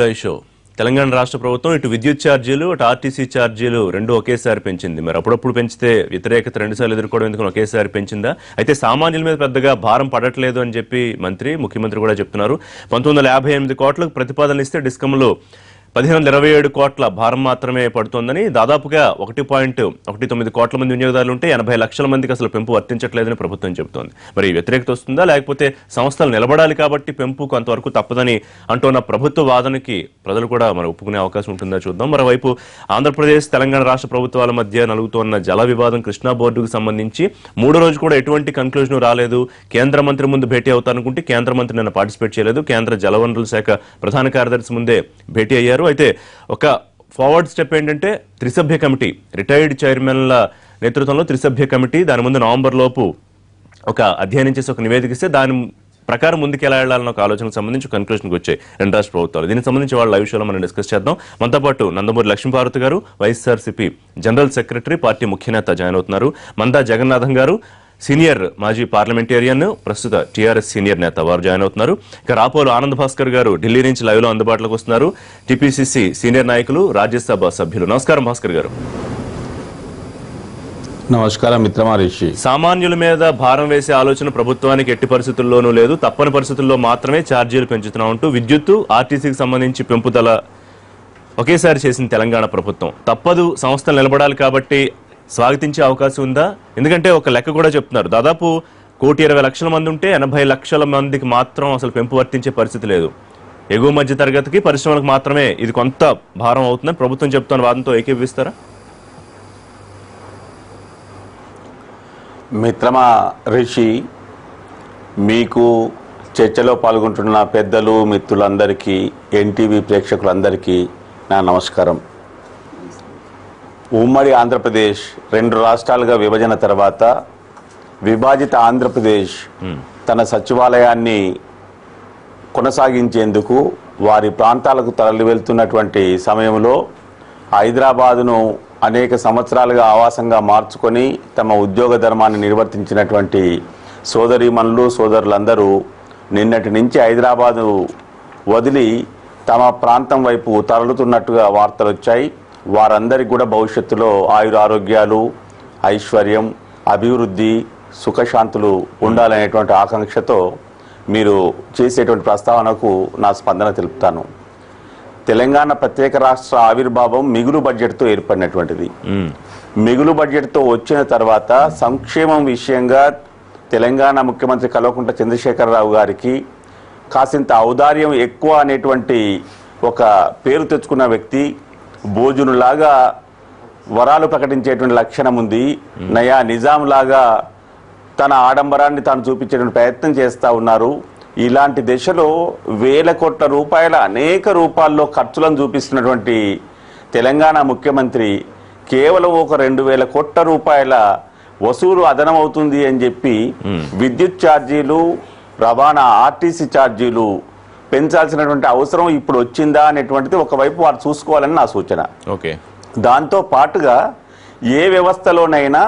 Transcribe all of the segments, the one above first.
Show Telangana రాష్ట్ర ప్రభుత్వం ఇటు విద్యుత్ ఛార్జీలు అటు ఆర్టీసీ ఛార్జీలు రెండు ఒకేసారి పెంచింది. మరి అప్పుడప్పుడు పెంచితే వ్యతిరేకత రెండుసార్లు ఎదుర్కోవడం ఎందుకు ఒకేసారి పెంచిందా? అయితే సామాన్యుల మీద పెద్దగా భారం పడట్లేదు అని చెప్పి ముఖ్యమంత్రి కూడా చెప్తున్నారు. 1958 కోట్లకు ప్రతిపాదనలు ఇస్తే డిస్కంలో 1527 కోట్ల భారం మాత్రమే పడుతోందని, దాదాపుగా 1.19 కోట్ల మంది వినియోగదారులు ఉంటే 80 లక్షల మందికి అసలు పెంపు వర్తించట్లేదని ప్రభుత్వం చెబుతోంది. మరి వ్యతిరేకత వస్తుందా, లేకపోతే సంస్థలు నిలబడాలి కాబట్టి పెంపు కొంతవరకు తప్పదని అంటున్న ప్రభుత్వ వాదనకి ప్రజలు కూడా మరి ఒప్పుకునే అవకాశం ఉంటుందా చూద్దాం. మరోవైపు ఆంధ్రప్రదేశ్ తెలంగాణ రాష్ట్ర ప్రభుత్వాల మధ్య నలుగుతున్న జల వివాదం కృష్ణా బోర్డుకు సంబంధించి మూడో రోజు కూడా ఎటువంటి కన్క్లూజన్ రాలేదు. కేంద్ర మంత్రి ముందు భేటీ అవుతారనుకుంటే కేంద్ర మంత్రి నిన్న పార్టిసిపేట్ చేయలేదు. కేంద్ర జలవనరుల శాఖ ప్రధాన కార్యదర్శి ముందే భేటీ అయ్యారు. అయితే ఒక ఫార్వర్డ్ స్టెప్ ఏంటంటే త్రిసభ్య కమిటీ, రిటైర్డ్ చైర్మన్ల నేతృత్వంలో త్రిసభ్య కమిటీ దాని ముందు నవంబర్ లోపు ఒక అధ్యయనం చేసి ఒక నివేదిక ఇస్తే దాని ప్రకారం ముందుకు ఎలా వెళ్లాలన్న ఒక ఆలోచనకు సంబంధించి కన్క్లూషన్కి వచ్చాయి రెండు రాష్ట్ర ప్రభుత్వాలు. దీనికి సంబంధించి వాళ్ళ లైవ్ షోలో మనం డిస్కస్ చేద్దాం. మనతో పాటు నందమూరి లక్ష్మీపార్వతి గారు, వైఎస్ఆర్సీపీ జనరల్ సెక్రటరీ, పార్టీ ముఖ్య నేత జాయిన్ అవుతున్నారు. మందా జగన్నాథం గారు, సీనియర్ మాజీ పార్లమెంటేరియన్, ప్రస్తుత టీఆర్ఎస్ సీనియర్ నేత, వారు జాయిన్ అవుతున్నారు. ఇక రాపోలు ఆనంద్ భాస్కర్ గారు ఢిల్లీ నుంచి లైవ్ లో అందుబాటులోకి వస్తున్నారు. టీపీసీసీ సీనియర్ నాయకులు, రాజ్యసభ సభ్యులు. నమస్కారం భాస్కర్ గారు. నమస్కారం మిత్రమా రిషి. సామాన్యుల మీద భారం వేసే ఆలోచన ప్రభుత్వానికి ఎట్టి పరిస్థితుల్లోనూ లేదు, తప్పని పరిస్థితుల్లో మాత్రమే ఛార్జీలు పెంచుతున్నాం అంటూ విద్యుత్తు, ఆర్టీసీకి సంబంధించి పెంపుదల ఒకేసారి చేసింది తెలంగాణ ప్రభుత్వం. తప్పదు, సంస్థలు నిలబడాలి కాబట్టి స్వాగతించే అవకాశం ఉందా? ఎందుకంటే ఒక లెక్క కూడా చెప్తున్నారు, దాదాపు 1,20,00,000 మంది ఉంటే 80 లక్షల మందికి మాత్రం అసలు పెంపు వర్తించే పరిస్థితి లేదు. ఎగువ మధ్య తరగతికి, పరిశ్రమలకు మాత్రమే ఇది కొంత భారం అవుతుందని ప్రభుత్వం చెప్తున్న వాదంతో ఏకీభవిస్తారా? మిత్రమా రిషి, మీకు చర్చలో పాల్గొంటున్న పెద్దలు, మిత్రులందరికీ, ఎన్టీవీ ప్రేక్షకులందరికీ నా నమస్కారం. ఉమ్మడి ఆంధ్రప్రదేశ్ 2 రాష్ట్రాలుగా విభజన తర్వాత విభాజిత ఆంధ్రప్రదేశ్ తన సచివాలయాన్ని కొనసాగించేందుకు వారి ప్రాంతాలకు తరలి వెళ్తున్నటువంటి సమయంలో హైదరాబాదును అనేక సంవత్సరాలుగా ఆవాసంగా మార్చుకొని తమ ఉద్యోగ ధర్మాన్ని నిర్వర్తించినటువంటి సోదరీమణులు, సోదరులందరూ నిన్నటి నుంచి హైదరాబాదు వదిలి తమ ప్రాంతం వైపు తరలుతున్నట్టుగా వార్తలు వచ్చాయి. వారందరికీ కూడా భవిష్యత్తులో ఆయురారోగ్యాలు, ఐశ్వర్యం, అభివృద్ధి, సుఖశాంతులు ఉండాలనేటువంటి ఆకాంక్షతో మీరు చేసేటువంటి ప్రస్తావనకు నా స్పందన తెలుపుతాను. తెలంగాణ ప్రత్యేక రాష్ట్ర ఆవిర్భావం మిగులు బడ్జెట్తో ఏర్పడినటువంటిది. మిగులు బడ్జెట్తో వచ్చిన తర్వాత సంక్షేమం విషయంగా తెలంగాణ ముఖ్యమంత్రి కల్వకుంట్ల చంద్రశేఖరరావు గారికి కాసింత ఔదార్యం ఎక్కువ అనేటువంటి ఒక పేరు తెచ్చుకున్న వ్యక్తి. భోజనులాగా వరాలు ప్రకటించేటువంటి లక్షణం ఉంది. నయా నిజాం లాగా తన ఆడంబరాన్ని తాను చూపించేటువంటి ప్రయత్నం చేస్తూ ఉన్నారు. ఇలాంటి దశలో వేల కోట్ల రూపాయల అనేక రూపాల్లో ఖర్చులను చూపిస్తున్నటువంటి తెలంగాణ ముఖ్యమంత్రి కేవలం ఒక 2,000 కోట్ల రూపాయల వసూలు అదనమవుతుంది అని చెప్పి విద్యుత్ ఛార్జీలు, రవాణా ఆర్టీసీ ఛార్జీలు పెంచాల్సినటువంటి అవసరం ఇప్పుడు వచ్చిందా అనేటువంటిది ఒకవైపు వారు చూసుకోవాలని నా సూచన. దాంతో పాటుగా ఏ వ్యవస్థలోనైనా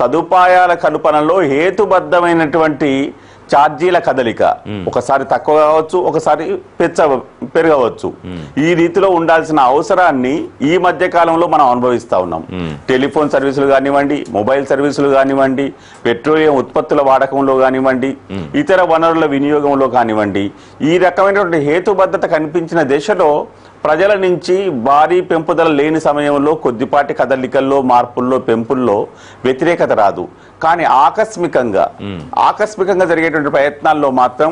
సదుపాయాల కల్పనలో హేతుబద్ధమైనటువంటి ఛార్జీల కదలిక ఒకసారి తక్కువ కావచ్చు, ఒకసారి పెరగవచ్చు. ఈ రీతిలో ఉండాల్సిన అవసరాన్ని ఈ మధ్య కాలంలో మనం అనుభవిస్తా ఉన్నాం. టెలిఫోన్ సర్వీసులు కానివ్వండి, మొబైల్ సర్వీసులు కానివ్వండి, పెట్రోలియం ఉత్పత్తుల వాడకంలో కానివ్వండి, ఇతర వనరుల వినియోగంలో కానివ్వండి, ఈ రకమైనటువంటి హేతుబద్ధత కనిపించిన దశలో ప్రజల నుంచి భారీ పెంపుదల లేని సమయంలో కొద్దిపాటి కదలికల్లో, మార్పుల్లో, పెంపుల్లో వ్యతిరేకత రాదు. కానీ ఆకస్మికంగా జరిగేటువంటి ప్రయత్నాల్లో మాత్రం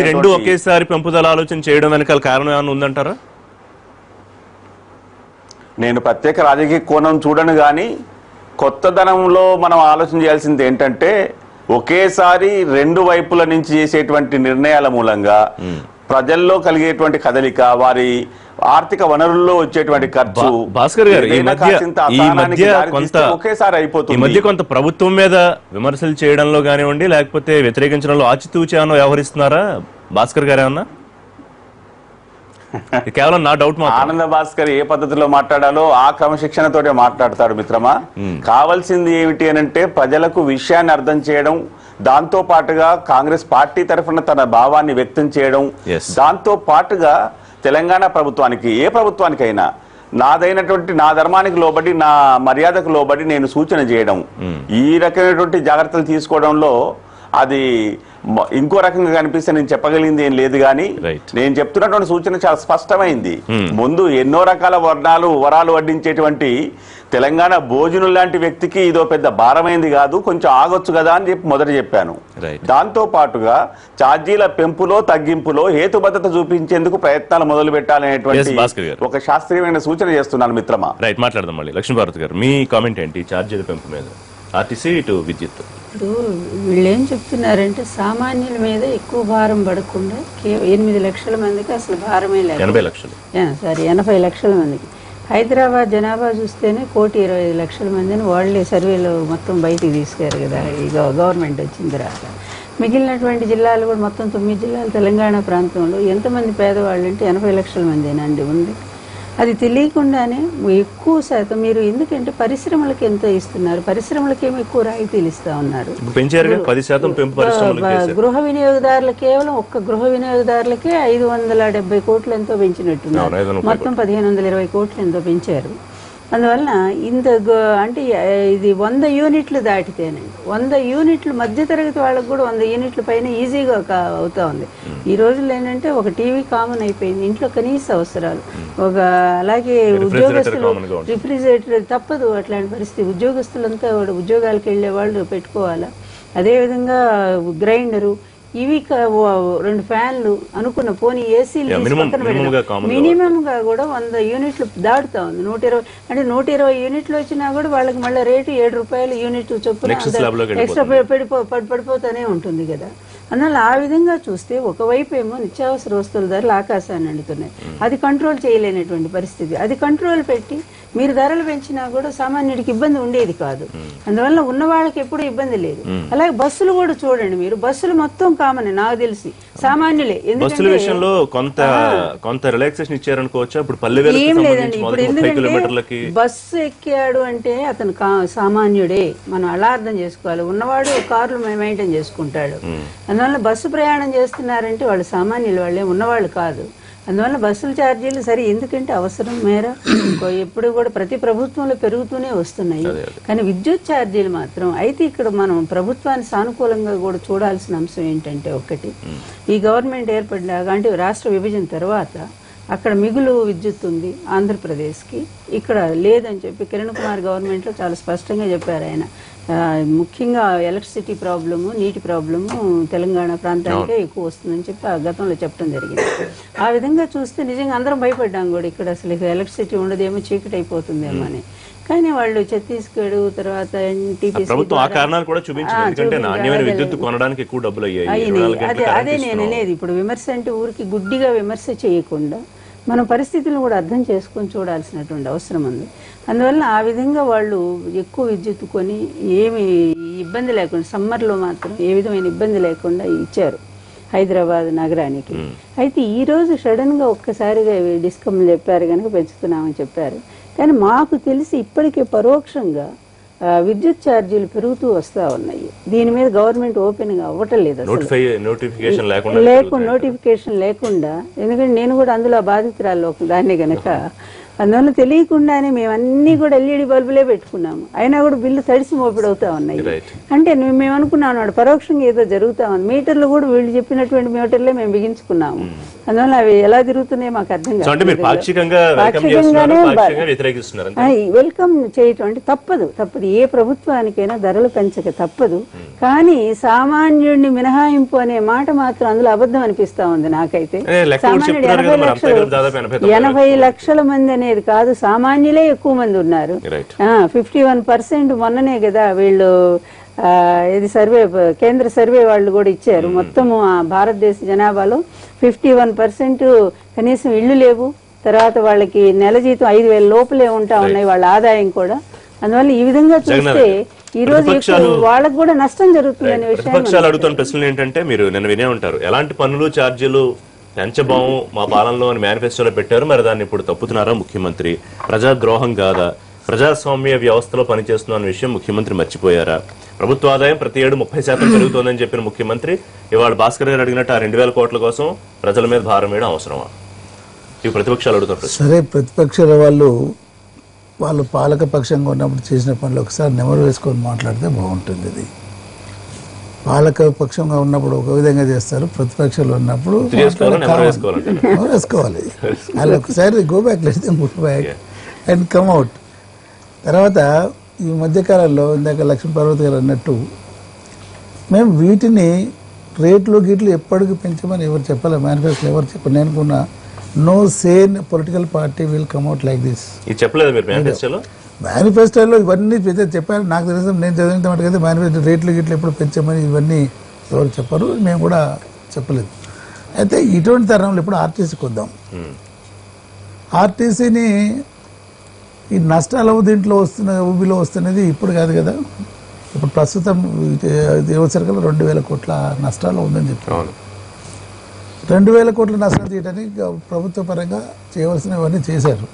రెండు ఒకేసారి పెంపుదల ఆలోచన చేయడం వెనకాల కారణం ఏమైనా ఉందంటారా? నేను ప్రత్యేక రాజకీయ కోణం చూడను, కానీ కొత్తదనంలో మనం ఆలోచన చేయాల్సింది ఏంటంటే ఒకేసారి రెండు వైపుల నుంచి చేసేటువంటి నిర్ణయాల మూలంగా ప్రజల్లో కలిగేటువంటి కదలిక, వారి ఆర్థిక వనరుల్లో వచ్చేటువంటి ఖర్చు. భాస్కర్ గారు, ఒకేసారి అయిపోతుంది. ఈ మధ్య కొంత ప్రభుత్వం మీద విమర్శలు చేయడంలో కానివ్వండి, లేకపోతే వ్యతిరేకించడంలో ఆచితూచానో వ్యవహరిస్తున్నారా భాస్కర్ గారు? ఏమన్నా కేవలం నా డౌట్. ఆనంద భాస్కర్ ఏ పద్ధతిలో మాట్లాడాలో ఆ క్రమశిక్షణతోటే మాట్లాడతాడు మిత్రమా. కావాల్సింది ఏమిటి అని అంటే ప్రజలకు విషయాన్ని అర్థం చేయడం, దాంతో పాటుగా కాంగ్రెస్ పార్టీ తరఫున తన భావాన్ని వ్యక్తం చేయడం, దాంతో పాటుగా తెలంగాణ ప్రభుత్వానికి, ఏ ప్రభుత్వానికైనా నా ధర్మానికి లోబడి, నా మర్యాదకు లోబడి నేను సూచన చేయడం, ఈ రకమైనటువంటి జాగ్రత్తలు తీసుకోవడంలో అది ఇంకో రకంగా కనిపిస్తే నేను చెప్పగలిగింది ఏం లేదు. కానీ నేను చెప్తున్నటువంటి సూచన చాలా స్పష్టమైంది. ముందు ఎన్నో రకాల వరాలు వడ్డించేటువంటి తెలంగాణ భోజనం లాంటి వ్యక్తికి ఇదో పెద్ద భారమైంది కాదు, కొంచెం ఆగొచ్చు కదా అని చెప్పి మొదట చెప్పాను. దాంతో పాటుగా ఛార్జీల పెంపులో తగ్గింపులో హేతుబద్ధత చూపించేందుకు ప్రయత్నాలు మొదలు పెట్టాలనేటువంటి ఒక శాస్త్రీయమైన సూచన చేస్తున్నాను మిత్రమా. రైట్, మాట్లాడదాం మళ్ళీ. లక్ష్మీభారత్ గారు, మీ కామెంట్ ఏంటి ఛార్జీల పెంపు మీద, ఆర్టీసీ ఇటు విద్యుత్? ఇప్పుడు వీళ్ళు ఏం చెప్తున్నారంటే సామాన్యుల మీద ఎక్కువ భారం పడకుండా 8 లక్షల మందికి అసలు భారమే లేదు. 80 లక్షల మందికి. హైదరాబాద్ జనాభా చూస్తేనే 1,25,00,000 మందిని వాళ్ళే సర్వేలో మొత్తం బయటికి తీసుకారు కదా ఈ గవర్నమెంట్ వచ్చిన తర్వాత. మిగిలినటువంటి జిల్లాలు కూడా మొత్తం 9 జిల్లాలు తెలంగాణ ప్రాంతంలో ఎంతమంది పేదవాళ్ళు అంటే 80 లక్షల మందేనండి ఉంది. అది తెలియకుండానే ఎక్కువ శాతం మీరు, ఎందుకంటే పరిశ్రమలకు ఎంత ఇస్తున్నారు, పరిశ్రమలకేమో ఎక్కువ రాయితీలు ఇస్తా ఉన్నారు. గృహ వినియోగదారులు కేవలం ఒక్క గృహ వినియోగదారులకే 570 కోట్లు ఎంతో పెంచినట్టున్నారు. మొత్తం 1520 కోట్లు ఎంతో పెంచారు. అందువలన ఇంత అంటే ఇది 100 యూనిట్లు దాటితేనండి, 100 యూనిట్లు మధ్యతరగతి వాళ్ళకు కూడా 100 యూనిట్ల పైన ఈజీగా అవుతా ఉంది. ఈ రోజుల్లో ఏంటంటే ఒక టీవీ కామన్ అయిపోయింది, ఇంట్లో కనీస అవసరాలు ఒక, అలాగే ఉద్యోగస్తులు రిఫ్రిజిరేటర్ తప్పదు అట్లాంటి పరిస్థితి. ఉద్యోగస్తులంతా ఉద్యోగాలకు వెళ్ళే వాళ్ళు పెట్టుకోవాలా. అదేవిధంగా గ్రైండరు, ఇవి 2 ఫ్యాన్లు అనుకున్న పోనీ ఏసీలు మినిమం గా కూడా 100 యూనిట్లు దాటుతా ఉంది. 120 అంటే 120 యూనిట్లు వచ్చినా కూడా వాళ్ళకి మళ్ళీ రేటు 7 రూపాయలు యూనిట్ చొప్పున ఎక్స్ట్రా పడిపోతానే ఉంటుంది కదా. అందువల్ల ఆ విధంగా చూస్తే ఒకవైపు ఏమో నిత్యావసర వస్తువుల ధరలు ఆకాశాన్ని అంటున్నాయి, అది కంట్రోల్ చేయలేనటువంటి పరిస్థితి. అది కంట్రోల్ పెట్టి మీరు ధరలు పెంచినా కూడా సామాన్యుడికి ఇబ్బంది ఉండేది కాదు. అందువల్ల ఉన్న వాళ్ళకి ఎప్పుడు ఇబ్బంది లేదు. అలాగే బస్సులు కూడా చూడండి, మీరు బస్సులు మొత్తం కామన్ నాకు తెలిసి సామాన్యులే. బస్సుల విషయంలో కొంత రిలాక్సేషన్ ఇచ్చారనుకోవచ్చు. ఏం లేదండి, ఇప్పుడు ఎందుకంటే బస్సు ఎక్కాడు అంటే అతను సామాన్యుడే, మనం అలా అర్థం చేసుకోవాలి. ఉన్నవాడు కార్లు మెయింటైన్ చేసుకుంటాడు. అందువల్ల బస్సు ప్రయాణం చేస్తున్నారంటే వాళ్ళు సామాన్యులు, వాళ్ళే ఉన్నవాళ్ళు కాదు. అందువల్ల బస్సుల ఛార్జీలు సరే, ఎందుకంటే అవసరం మేర ఎప్పుడు కూడా ప్రతి ప్రభుత్వంలో పెరుగుతూనే వస్తున్నాయి. కానీ విద్యుత్ ఛార్జీలు మాత్రం అయితే ఇక్కడ మనం ప్రభుత్వాన్ని సానుకూలంగా కూడా చూడాల్సిన అంశం ఏంటంటే, ఒకటి ఈ గవర్నమెంట్ ఏర్పడినాక అంటే రాష్ట్ర విభజన తర్వాత అక్కడ మిగులు విద్యుత్ ఉంది ఆంధ్రప్రదేశ్కి, ఇక్కడ లేదని చెప్పి కిరణ్ కుమార్ గవర్నమెంట్లో చాలా స్పష్టంగా చెప్పారు ఆయన. ముఖ్యంగా ఎలక్ట్రిసిటీ ప్రాబ్లము, నీటి ప్రాబ్లము తెలంగాణ ప్రాంతానికే ఎక్కువ వస్తుందని చెప్పి ఆ గతంలో చెప్పడం జరిగింది. ఆ విధంగా చూస్తే నిజంగా అందరం భయపడ్డాం కూడా, ఇక్కడ అసలు ఎలక్ట్రిసిటీ ఉండదేమో, చీకటి అయిపోతుందేమో అని. కానీ వాళ్ళు ఛత్తీస్గఢ్ తర్వాత అదే నేను అనేది. ఇప్పుడు విమర్శ అంటే ఊరికి గుడ్డిగా విమర్శ చేయకుండా మనం పరిస్థితులను కూడా అర్థం చేసుకొని చూడాల్సినటువంటి అవసరం ఉంది. అందువల్ల ఆ విధంగా వాళ్ళు ఎక్కువ విద్యుత్ కొని ఏమి ఇబ్బంది లేకుండా, సమ్మర్లో మాత్రం ఏ విధమైన ఇబ్బంది లేకుండా ఇచ్చారు హైదరాబాద్ నగరానికి. అయితే ఈ రోజు సడన్ గా ఒక్కసారిగా డిస్కమ్ చెప్పారు కనుక పెంచుతున్నామని చెప్పారు. కానీ మాకు తెలిసి ఇప్పటికే పరోక్షంగా విద్యుత్ ఛార్జీలు పెరుగుతూ వస్తా ఉన్నాయి. దీని మీద గవర్నమెంట్ ఓపెన్ గా అవ్వటం లేదు, నోటిఫికేషన్ లేకుండా. ఎందుకంటే నేను కూడా అందులో బాధితురాల్లో దాన్ని గనక. అందువల్ల తెలియకుండానే మేము అన్ని కూడా ఎల్ఈడి బల్బులే పెట్టుకున్నాము, అయినా కూడా బిల్లు తడిసి మోపిడవుతా ఉన్నాయి. అంటే మేము అనుకున్నాం పరోక్షంగా ఏదో జరుగుతా ఉంది. మీటర్లు కూడా వీళ్ళు చెప్పినటువంటి మీటర్లే మేము బిగించుకున్నాము. అందువల్ల అవి ఎలా తిరుగుతున్నాయి మాకు అర్థం కాదు. పాక్షికంగానే వెల్కమ్ చేయటం అంటే తప్పదు. ఏ ప్రభుత్వానికైనా ధరలు పెంచక తప్పదు. కానీ సామాన్యుడిని మినహాయింపు అనే మాట మాత్రం అందులో అబద్ధం అనిపిస్తా ఉంది నాకైతే. సామాన్యుడు 80 లక్షల మంది అనేది కాదు, సామాన్యులే ఎక్కువ మంది ఉన్నారు. 51% మొన్ననే కదా వీళ్ళు ఇది సర్వే, కేంద్ర సర్వే వాళ్ళు కూడా ఇచ్చారు. మొత్తము భారతదేశ జనాభాలో 51% కనీసం ఇళ్లు లేవు. తర్వాత వాళ్ళకి నెల జీతం 5,000 లోపలే ఉంటా ఉన్నాయి వాళ్ళ ఆదాయం కూడా. అందువల్ల ఈ విధంగా చూస్తే ఈ రోజు వాళ్ళకు కూడా నష్టం జరుగుతుందనే విషయం. అడుగుతున్న ప్రశ్నలు ఏంటంటే, మీరు నిన్న వినే ఉంటారు, ఎలాంటి పన్నులు ఛార్జీలు పెంచబోము మా పాలనలో అని మేనిఫెస్టోలో పెట్టారు. మరి దాన్ని ఇప్పుడు తప్పుతున్నారా ముఖ్యమంత్రి? ప్రజాద్రోహం కాదా? ప్రజాస్వామ్య వ్యవస్థలో పనిచేస్తున్న విషయం ముఖ్యమంత్రి మర్చిపోయారా? ప్రభుత్వ ఆదాయం ప్రతి ఏడు 30% పెరుగుతోందని చెప్పిన ముఖ్యమంత్రి ఇవాళ భాస్కర్ గారు అడిగినట్టు ఆ 2,000 కోట్ల కోసం ప్రజల మీద భారం వేయడం అవసరమా? ఇవి ప్రతిపక్షాలు అడుగుతారు. సరే, ప్రతిపక్షాల వాళ్ళు పాలక పక్షంగా ఉన్నప్పుడు చేసిన పనులు ఒకసారి నెమరు వేసుకొని మాట్లాడితే బాగుంటుంది. ఇది పాలక పక్షంగా ఉన్నప్పుడు ఒక విధంగా చేస్తారు, ప్రతిపక్షాలు ఉన్నప్పుడు వేసుకోవాలి. వాళ్ళు ఒకసారి go back, let move back and come out. తర్వాత ఈ మధ్యకాలంలో ఇందాక లక్ష్మీ పార్వతి గారు అన్నట్టు మేము వీటిని రేట్లు గీట్లు ఎప్పటికీ పెంచమని ఎవరు చెప్పాలి, మేనిఫెస్టోలో ఎవరు చెప్పారు. నేను అనుకున్నా no sane political party will come out like this. మేనిఫెస్టోలో ఇవన్నీ చెప్పారు. నాకు తెలిసిన నేను చదివిన మటుకైతే మేనిఫెస్టో రేట్లు గిట్లు ఎప్పుడు పెంచమని ఇవన్నీ ఎవరు చెప్పారు, మేము కూడా చెప్పలేదు. అయితే ఇటువంటి తరంలో ఇప్పుడు ఆర్టీసీకి వద్దాం. ఆర్టీసీని ఈ నష్టాల దీంట్లో ఊబిలో వస్తున్నది ఇప్పుడు కాదు కదా. ఇప్పుడు ప్రస్తుతం దేవసరికలు 2,000 కోట్ల నష్టాలు ఉందని చెప్పారు. 2,000 కోట్ల నష్టం తీయడానికి ప్రభుత్వ పరంగా చేయవలసినవన్నీ చేశారు.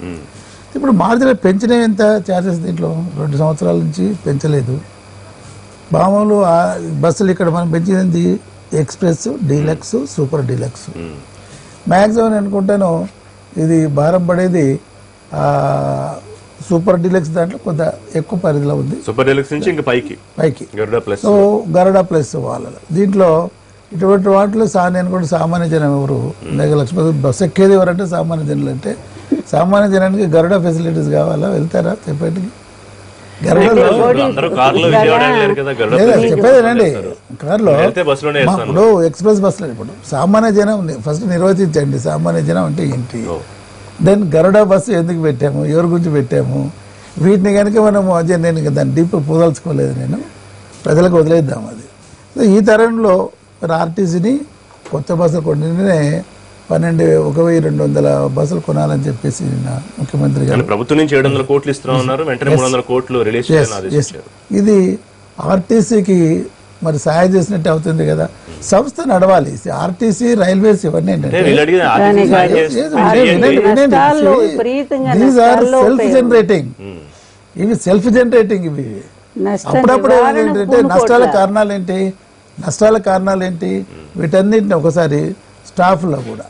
ఇప్పుడు మార్జినల్ పెంచినవి ఎంత ఛార్జెస్ దీంట్లో 2 సంవత్సరాల నుంచి పెంచలేదు. మామూలు బస్సులు ఇక్కడ మనం పెంచింది express, deluxe, super deluxe. Maximum నేను అనుకుంటాను ఇది భారం పడేది సూపర్ డీలక్స్ దాంట్లో కొంత ఎక్కువ పరిధిలో ఉంది. సూపర్ డీలక్స్ నుంచి ఇంకా పైకి సో గరుడా ప్లస్ వాళ్ళ దీంట్లో ఇటువంటి వాటిలో నేను కూడా సామాన్య జనం ఎవరు లక్ష్మీ బస్సు ఎక్కేది ఎవరంటే సామాన్య జనులు. అంటే సామాన్య జనానికి గరుడా ఫెసిలిటీస్ కావాలా, వెళ్తారా చెప్పేటికి? చెప్పేదేనండి కార్లో ఇప్పుడు ఎక్స్ప్రెస్ బస్సులో ఇప్పుడు సామాన్య జనం ఫస్ట్ నిర్వచించండి. సామాన్య జనం అంటే ఏంటి? దెన్ గరుడా బస్సు ఎందుకు పెట్టాము, ఎవరి గురించి పెట్టాము, వీటిని కనుక మనము అదే నేను దాన్ని డీప్ పోదలుచుకోలేదు, నేను ప్రజలకు వదిలేద్దాం అది. ఈ తరంలో ఆర్టీసీని కొత్త బస్సులు కొన్నినే 1,200 బస్సులు కొనాలని చెప్పేసి నిన్న ముఖ్యమంత్రి గారు ప్రభుత్వం నుంచి 700 కోట్లు ఇస్తున్నారు, వెంటనే 300 కోట్లు రిలీజ్ చేయాలని. ఇది ఆర్టీసీకి మరి సహాయం చేసినట్టు అవుతుంది కదా. సంస్థ నడవాలి. ఆర్టీసీ, రైల్వేస్ ఇవన్నీ ఏంటంటే సెల్ఫ్ జనరేటింగ్. ఇవి సెల్ఫ్ జనరేటింగ్. ఇవి అప్పుడప్పుడు ఏంటంటే నష్టాల కారణాలు ఏంటి వీటన్నిటిని ఒకసారి స్టాఫ్లో కూడా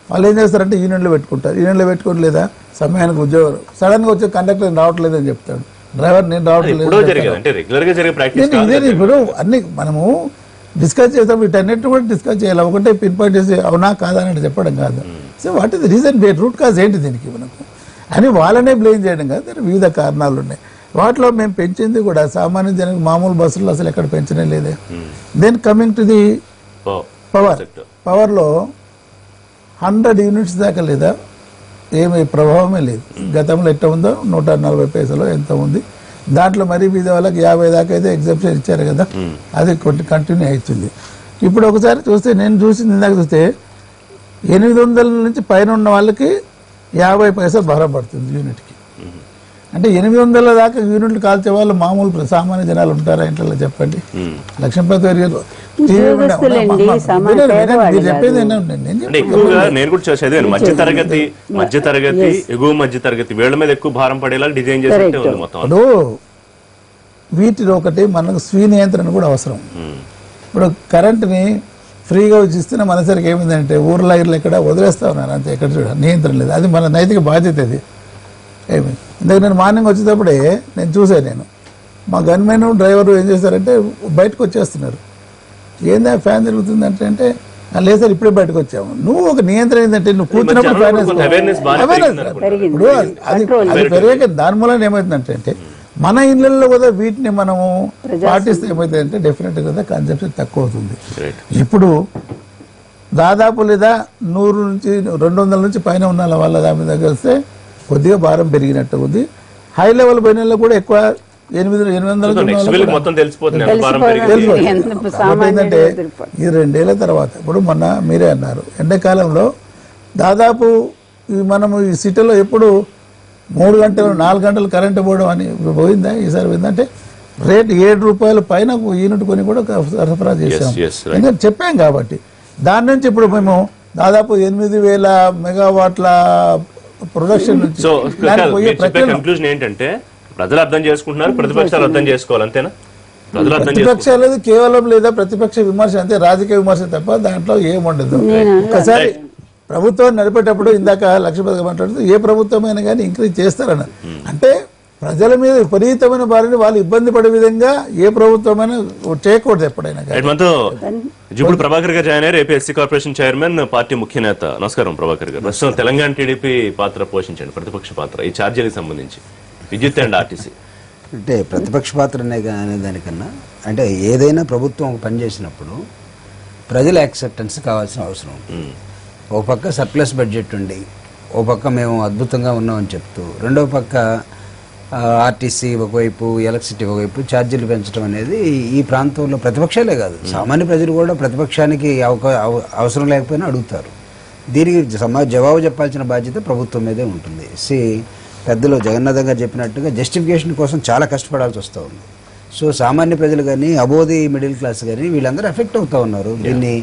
వాళ్ళు ఏం చేస్తారంటే యూనియన్లో పెట్టుకుంటారు. యూనియన్లో పెట్టుకోవట్లేదా, సమయానికి ఉద్యోగం సడన్గా వచ్చే కండక్టర్ రావట్లేదు అని చెప్తాడు, డ్రైవర్ నేను రావట్లేదు. ఇప్పుడు అన్ని మనము డిస్కస్ చేస్తాం, వీటన్నిటిని కూడా డిస్కస్ చేయాలి. ఒకటే పిన్ పాయింట్ చేసి అవునా కాదా అని చెప్పడం కాదు. So what is the reason bait, root cause ఏంటి దీనికి మనకు అని వాళ్ళనే బ్లేమ్ చేయడం కాదు. వివిధ కారణాలు ఉన్నాయి. వాటిలో మేము పెంచింది కూడా సామాన్య జనానికి మామూలు బస్సులు అసలు ఎక్కడ పెంచనే లేదే. దెన్ కమింగ్ టు ది పవర్లో 100 యూనిట్స్ దాకా లేదా ఏమి ప్రభావమే లేదు. గతంలో ఎట్లా ఉందో 140 పైసలు ఎంత ఉంది. దాంట్లో మరీ బీద వాళ్ళకి 50 దాకా అయితే ఎగ్జామ్షన్ ఇచ్చారు కదా, అది కంటిన్యూ అవుతుంది. ఇప్పుడు ఒకసారి చూస్తే నేను చూసింది ఇందాక చూస్తే 800 నుంచి పైన ఉన్న వాళ్ళకి 50 పైసలు భారం పడుతుంది యూనిట్కి. అంటే 800 దాకా యూనిట్లు కాల్చే వాళ్ళు మామూలు సామాన్య జనాలు ఉంటారా ఇంట్లో చెప్పండి. లక్ష్మీపతి గారు చెప్పేది నేను కూడా చదివాను. మధ్య తరగతి ఎగువ మధ్య తరగతి వీళ్ళ మీద ఎక్కువ భారం పడేలా డిజైన్ చేసినట్టే ఉంది మొత్తం. వీటిలో ఒకటి మనకు స్వీయ నియంత్రణ కూడా అవసరం. ఇప్పుడు కరెంట్ని ఫ్రీగా ఇస్తున్న మనసరికి ఏమిందంటే ఊర్లో ఇర్లు ఎక్కడ వదిలేస్తా ఉన్నారు అంతే, ఎక్కడ చూడ నియంత్రణ లేదు. అది మన నైతిక బాధ్యత. అది ఏమి ఇందాక నేను మార్నింగ్ వచ్చేటప్పుడే నేను చూసాను, నేను మా గన్మెన్ డ్రైవర్ ఏం చేస్తారంటే బయటకు వచ్చేస్తున్నారు. ఏందా ఫ్యాన్ తిరుగుతుంది అంటే లేదు సార్ ఇప్పుడే బయటకు వచ్చాము. నువ్వు ఒక నియంత్రణ ఏంటంటే నువ్వు కూర్చున్నప్పుడు ఫ్యాన్ ఇప్పుడు అది పెరిగాక దాని మూలన ఏమవుతుందంటే మన ఇళ్లలో కూడా వీటిని మనము పాటిస్తే ఏమవుతుందంటే డెఫినెట్ గా కన్సంప్షన్ తక్కువ అవుతుంది. ఇప్పుడు దాదాపు లేదా 100 నుంచి 200 నుంచి పైన ఉన్న వాళ్ళ దాని దగ్గర వస్తే కొద్దిగా భారం పెరిగినట్టు ఉంది. హై లెవెల్ పైన కూడా ఎక్కువ 800 ఏంటంటే ఈ 2 ఏళ్ల తర్వాత ఇప్పుడు మొన్న మీరే అన్నారు ఎండాకాలంలో దాదాపు మనము ఈ సిటీలో ఎప్పుడు 3 గంటలు 4 గంటలు కరెంటు పోవడం అని పోయిందా, ఈసారి పోయిందంటే రేట్ 7 రూపాయల పైన యూనిట్ కొని కూడా సరఫరా చేసాం. ఎందుకంటే చెప్పాం కాబట్టి దాని నుంచి ఇప్పుడు మేము దాదాపు 8,000 మెగావాట్ల ప్రొడక్షన్ నుంచి ఏంటంటే ప్రజలు అర్థం చేసుకుంటున్నారు, ప్రతిపక్షాలు అర్థం చేసుకోవాలి అంతేనా? ప్రతిపక్ష అనేది కేవలం లేదా ప్రతిపక్ష విమర్శ అంటే రాజకీయ విమర్శ తప్ప దాంట్లో ఏముండదు. ఒకసారి ప్రభుత్వాన్ని నడిపేటప్పుడు ఇందాక లక్ష్మీపతి మాట్లాడుతూ ఏ ప్రభుత్వమైనా కానీ ఇంక్రీజ్ చేస్తారన్న అంటే ప్రజల మీద విపరీతమైన భారాన్ని వాళ్ళు ఇబ్బంది పడే విధంగా ఏ ప్రభుత్వమైనా చేయకూడదు ఎప్పుడైనా. ఇప్పుడు ప్రభాకర్ గారు జాయిన్ అయ్యారు, AP SC corporation chairman, party ముఖ్య నేత. నమస్కారం ప్రభాకర్ గారు. ప్రస్తుతం తెలంగాణ టీడీపీ పాత్ర పోషించండి, ప్రతిపక్ష పాత్ర ఈ ఛార్జీలకు సంబంధించి విద్యుత్ అండ్ ఆర్టీసీ. అంటే ప్రతిపక్ష పాత్ర అనే దానికన్నా అంటే ఏదైనా ప్రభుత్వం ఒక పని చేసినప్పుడు ప్రజల యాక్సెప్టెన్స్ కావాల్సిన అవసరం ఉంటుంది. ఓ పక్క సర్ప్లస్ బడ్జెట్ ఉండి ఓ పక్క మేము అద్భుతంగా ఉన్నామని చెప్తూ రెండో పక్క ఆర్టీసీ ఒకవైపు ఎలక్ట్రిసిటీ ఒకవైపు ఛార్జీలు పెంచడం అనేది ఈ ప్రాంతంలో ప్రతిపక్షాలే కాదు సామాన్య ప్రజలు కూడా ప్రతిపక్షానికి అవసరం లేకపోయినా అడుగుతారు. దీనికి జవాబు చెప్పాల్సిన బాధ్యత ప్రభుత్వం మీదే ఉంటుంది. పెద్దలు జగన్నాథం గారు చెప్పినట్టుగా జస్టిఫికేషన్ కోసం చాలా కష్టపడాల్సి వస్తూ ఉంది. సో సామాన్య ప్రజలు కానీ అబోది మిడిల్ క్లాస్ కానీ వీళ్ళందరూ ఎఫెక్ట్ అవుతూ ఉన్నారు. దీన్ని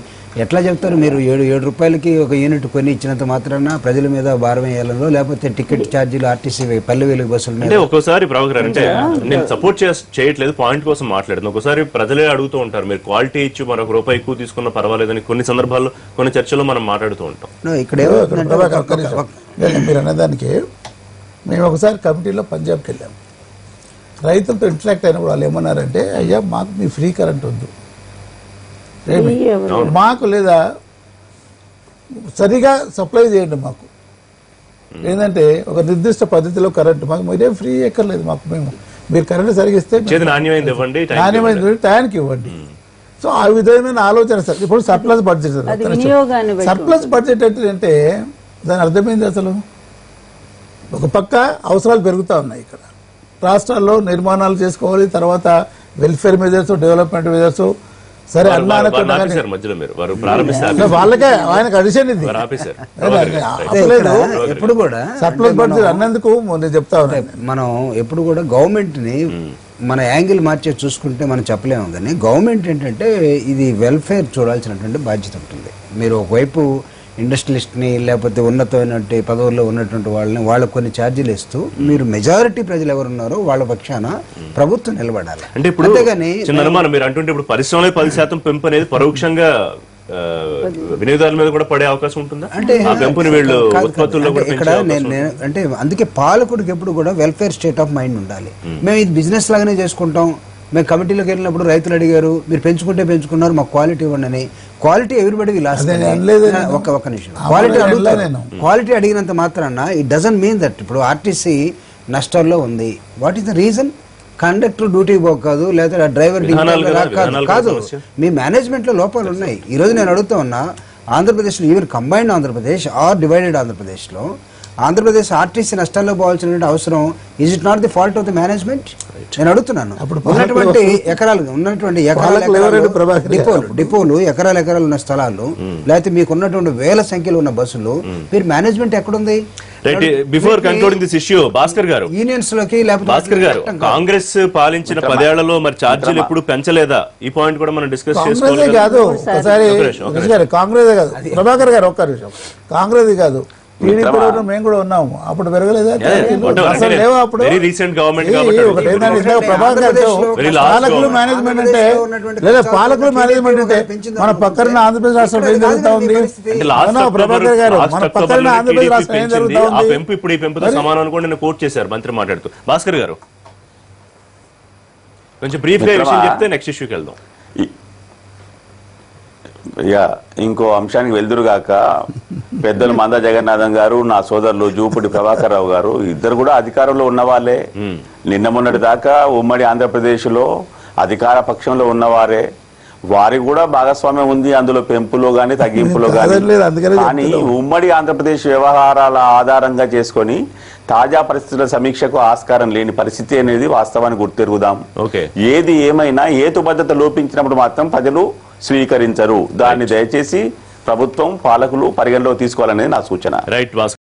ఎట్లా చెప్తారు మీరు? 7 రూపాయలకి ఒక యూనిట్ కొని ఇచ్చినంత మాత్రాన ప్రజల మీద భారం వేయాలలో లేకపోతే టికెట్ ఛార్జీలు ఆర్టీసీ 10,000 బస్సులు అంటే ఒక్కోసారి ప్రభాకర్ అంటే నేను సపోర్ట్ చేయట్లేదు, పాయింట్ కోసం మాట్లాడుతున్నాను. ఒకసారి ప్రజలే అడుగుతూ ఉంటారు మీరు క్వాలిటీ ఇచ్చి మరొక రూపాయి ఎక్కువ తీసుకున్న పర్వాలేదని కొన్ని సందర్భాల్లో కొన్ని చర్చల్లో మనం మాట్లాడుతూ ఉంటాం. ఇక్కడ మీరు అన్నదానికి మేము ఒకసారి కమిటీలో పంజాబ్కి వెళ్ళాము. రైతులతో ఇంటరాక్ట్ అయినప్పుడు వాళ్ళు ఏమన్నారంటే అయ్యా మాకు మీ ఫ్రీ కరెంట్ వద్దు, మాకు లేదా సరిగా సప్లై చేయండి, మాకు ఏంటంటే ఒక నిర్దిష్ట పద్ధతిలో కరెంట్ మాకు మీరేం ఫ్రీ ఎక్కర్లేదు, మాకు మీరు కరెంట్ సరిగిస్తే నాణ్యమైనది టయానికి ఇవ్వండి. సో ఆ విధమైన ఆలోచన సార్. ఇప్పుడు సర్ప్లస్ బడ్జెట్, సర్ప్లస్ బడ్జెట్ అంటే దాని అర్థమైంది అసలు ఒక పక్క అవసరాలు పెరుగుతూ ఉన్నాయి. ఇక్కడ రాష్ట్రాల్లో నిర్మాణాలు చేసుకోవాలి, తర్వాత వెల్ఫేర్ మెజర్స్, డెవలప్మెంట్ మెజర్స్, సరే వాళ్ళకే ఆయనకు అడిషన్ ఇది ఎప్పుడు కూడా సర్ప్లస్ బడ్జెట్ అన్నందుకు నేను చెప్తా ఉన్నాను. మనం ఎప్పుడు కూడా గవర్నమెంట్ ని మన యాంగిల్ మార్చే చూసుకుంటే మనం చెప్పలేము. కానీ గవర్నమెంట్ ఏంటంటే ఇది వెల్ఫేర్ చూడాల్సినటువంటి బాధ్యత ఉంటుంది. మీరు ఒకవైపు ఇండస్ట్రియలిస్ట్ని లేకపోతే ఉన్నతమైనటువంటి పదవుల్లో ఉన్నటువంటి వాళ్ళని వాళ్ళకు కొన్ని ఛార్జీలు ఇస్తూ మీరు మెజారిటీ ప్రజలు ఎవరున్నారో వాళ్ళ పక్షాన ప్రభుత్వం నిలబడాలి. అంటే ఇప్పుడు మీరు అంటుంటే ఇప్పుడు పరిశ్రమలో 10% పెంపు అనేది పరోక్షంగా వినియోగదారుల మీద కూడా పడే అవకాశం ఉంటుందా? అంటే ఆ పెంపుని వీళ్ళు ఉత్పత్తుల్లో ఇక్కడ అంటే అందుకే పాలకుడికి ఎప్పుడు కూడా వెల్ఫేర్ స్టేట్ ఆఫ్ మైండ్ ఉండాలి. మేము ఇది బిజినెస్ లాగానే చేసుకుంటాం. మేము కమిటీలోకి వెళ్ళినప్పుడు రైతులు అడిగారు, మీరు పెంచుకుంటే పెంచుకున్నారు, మాకు క్వాలిటీ ఇవ్వండి అని. Quality everybody will ask. ఒక్క నిమిషం, క్వాలిటీ అడిగినంత మాత్రాన ఇట్ డజంట్ మీన్ దట్ ఇప్పుడు ఆర్టీసీ నష్టాల్లో ఉంది. What is the reason? Conductor duty కాదు, లేదా డ్రైవర్ కాదు, మీ మేనేజ్మెంట్ లో లోపాలు ఉన్నాయి. ఈ రోజు నేను అడుగుతా ఉన్నా, ఆంధ్రప్రదేశ్లో even combined Andhra Pradesh or divided ఆంధ్రప్రదేశ్లో ఆంధ్రప్రదేశ్ ఆర్టీసీ నష్టాల్లో పోవాల్సిన అవసరం is it not the fault of the management? నేను అడుగుతున్నాను. ఉన్నటువంటి డిపోలు ఎకరాలు ఉన్న స్థలాలు లేకపోతే మీకు ఉన్నటువంటి వేల సంఖ్యలో ఉన్న బస్సులు మీరు మేనేజ్మెంట్ ఎక్కడుంది? Before concluding this issue, Bhaskar గారు, యూనియన్స్ లోకి భాస్కర్ గారు, కాంగ్రెస్ పాలించిన 10 ఏళ్లలో మరి ఛార్జీలు ఎప్పుడు పెంచలేదా? ఈ పాయింట్ కూడా మనం డిస్కస్ చేసుకోవాలి. కాంగ్రెస్ కాదు ప్రభాకర్ గారు, ఒక్క నిమిషం, కాంగ్రెస్ కాదు, టీడీపీలో మేము కూడా ఉన్నాము. అప్పుడు పెరగలేదా? అసలు లేవు. అప్పుడు ప్రభాకర్ పాలకులు మేనేజ్మెంట్ అంటే లేదా పాలకులు మేనేజ్మెంట్ అంటే మన పక్కన ఆంధ్రప్రదేశ్ రాష్ట్రం ఏం జరుగుతా ఉంది? ప్రభాకర్ గారు, మన పక్కన ఆంధ్రప్రదేశ్ రాష్ట్రం ఏం జరుగుతా ఉంది? పెంపు ఇప్పుడు ఈ పెంపుతో సమానం అనుకోండి నేను కోట్ చేశారు మంత్రి మాట్లాడుతూ. భాస్కర్ గారు కొంచెం బ్రీఫ్ గా విషయం చెప్తే నెక్స్ట్ ఇష్యూకి వెళ్దాం. ఇంకో అంశానికి వెళ్దురుగాక పెద్దలు మంద జగన్నాథం గారు, నా సోదరులు జూపుడి ప్రభాకర్ రావు గారు ఇద్దరు కూడా అధికారంలో ఉన్న వాళ్ళే. నిన్న మొన్నటి దాకా ఉమ్మడి ఆంధ్రప్రదేశ్ లో అధికార పక్షంలో ఉన్నవారే. వారికి కూడా భాగస్వామ్యం ఉంది అందులో, పెంపులో గాని తగ్గింపులో గాని. కానీ ఉమ్మడి ఆంధ్రప్రదేశ్ వ్యవహారాల ఆధారంగా చేసుకొని తాజా పరిస్థితుల సమీక్షకు ఆస్కారం లేని పరిస్థితి అనేది వాస్తవాన్ని గుర్తెరుగుదాం. ఏది ఏమైనా హేతుబద్ధత లోపించినప్పుడు మాత్రం ప్రజలు స్వీకరించరు. దాన్ని దయచేసి ప్రభుత్వం, పాలకులు పరిగణలో తీసుకోవాలనేది నా సూచన. రైట్.